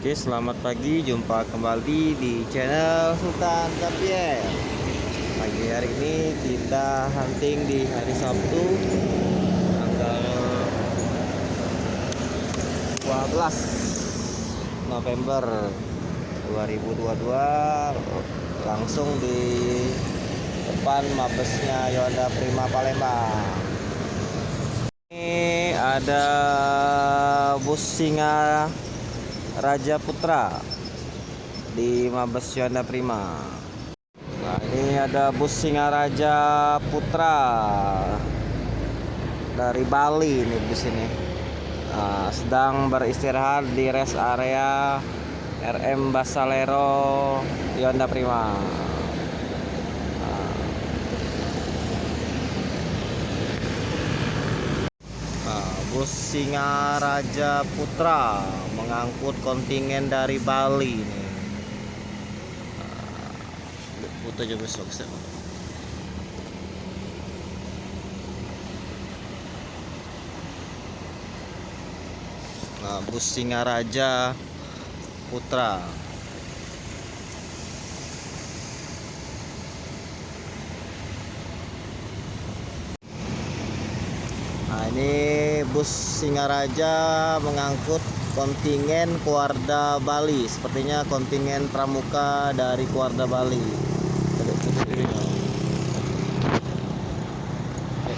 Oke, selamat pagi. Jumpa kembali di channel Sultan Gabriel. Pagi hari ini kita hunting di hari Sabtu, tanggal 12 November 2022, langsung di depan mabesnya Yonda Prima Palembang. Ini ada bus singa Raja Putra di Mabes Yonda Prima. Nah, ini ada bus Singaraja Putra dari Bali nih bus ini. Nah, sedang beristirahat di rest area RM Basalero Yonda Prima. Bus Singaraja Putra mengangkut kontingen dari Bali nih. Foto juga sukses. Bus Singaraja Putra. Nah, ini bus Singaraja mengangkut kontingen Kuarda Bali. Sepertinya kontingen pramuka dari Kuarda Bali.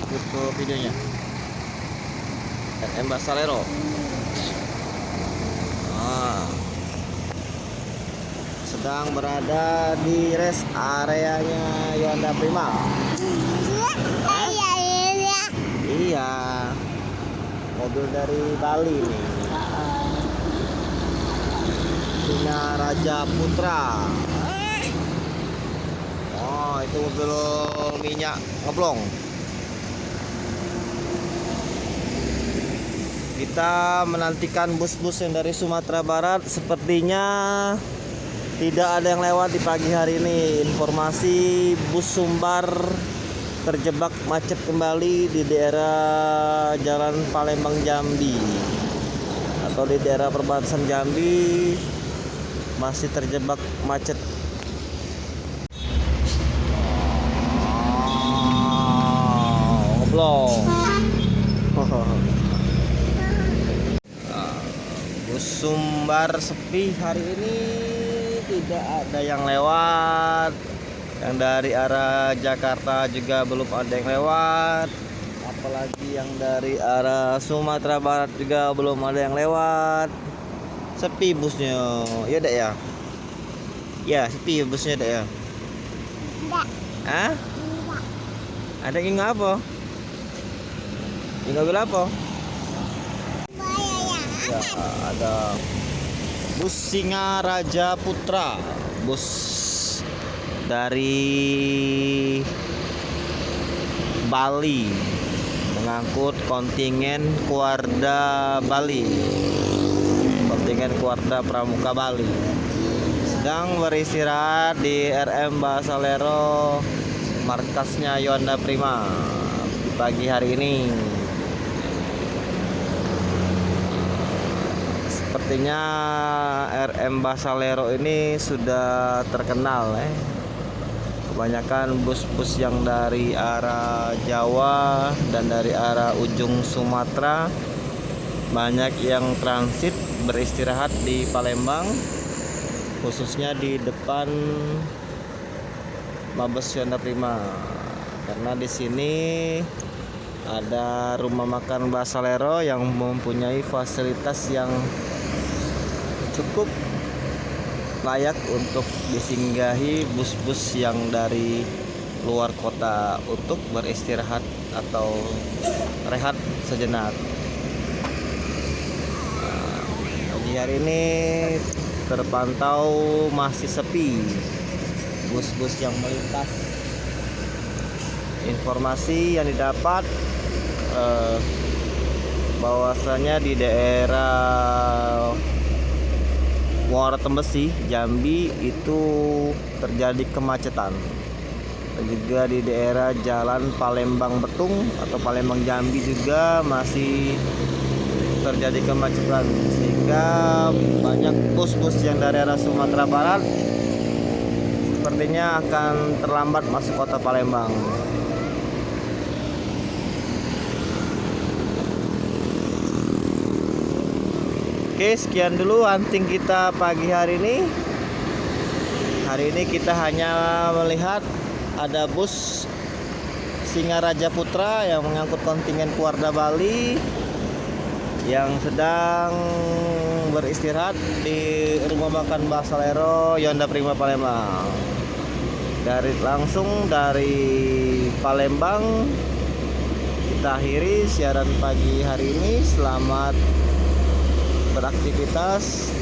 Foto videonya. RM Basalero. Sedang berada di rest areanya Yonda Prima. Iya, mobil dari Bali nih. Singaraja Putra. Oh, itu mobil minyak ngeblong. Kita menantikan bus-bus yang dari Sumatera Barat. Sepertinya tidak ada yang lewat di pagi hari ini. Informasi bus Sumbar terjebak macet kembali di daerah Jalan Palembang Jambi atau di daerah perbatasan Jambi, masih terjebak macet. Ngoblong. Bus Sumbar sepi hari ini, tidak ada yang lewat. Yang dari arah Jakarta juga belum ada yang lewat, apalagi yang dari arah Sumatera Barat juga belum ada yang lewat. Sepi busnya, ya dek ya? Ya sepi busnya dek ya? Enggak. Hah? Enggak. Ada yang apa? Yang bilang apa? Ya, ada bus Singaraja Putra, bus dari Bali mengangkut kontingen Kuarda Bali, kontingen Kuarda Pramuka Bali, sedang beristirahat di RM Basalero, markasnya Yonda Prima di pagi hari ini. Sepertinya RM Basalero ini sudah terkenal kebanyakan bus-bus yang dari arah Jawa dan dari arah ujung Sumatera banyak yang transit beristirahat di Palembang, khususnya di depan Mabes Yonda Prima, karena di sini ada rumah makan Basalero yang mempunyai fasilitas yang cukup layak untuk disinggahi bus-bus yang dari luar kota untuk beristirahat atau rehat sejenak. Pagi hari ini terpantau masih sepi bus-bus yang melintas. Informasi yang didapat bahwasanya di daerah Muara Tembesi, Jambi itu terjadi kemacetan, dan juga di daerah Jalan Palembang Betung atau Palembang Jambi juga masih terjadi kemacetan, sehingga banyak bus-bus yang dari arah Sumatera Barat sepertinya akan terlambat masuk kota Palembang. Oke, sekian dulu hunting kita pagi hari ini. Hari ini kita hanya melihat ada bus Singaraja Putra yang mengangkut kontingen Keluarga Bali yang sedang beristirahat di rumah makan Mbah Salero Yonda Prima Palembang. Langsung dari Palembang kita akhiri siaran pagi hari ini. Selamat beraktivitas.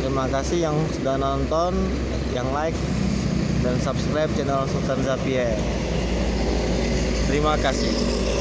Terima kasih yang sudah nonton, yang like dan subscribe channel Sultan Zapier. Terima kasih.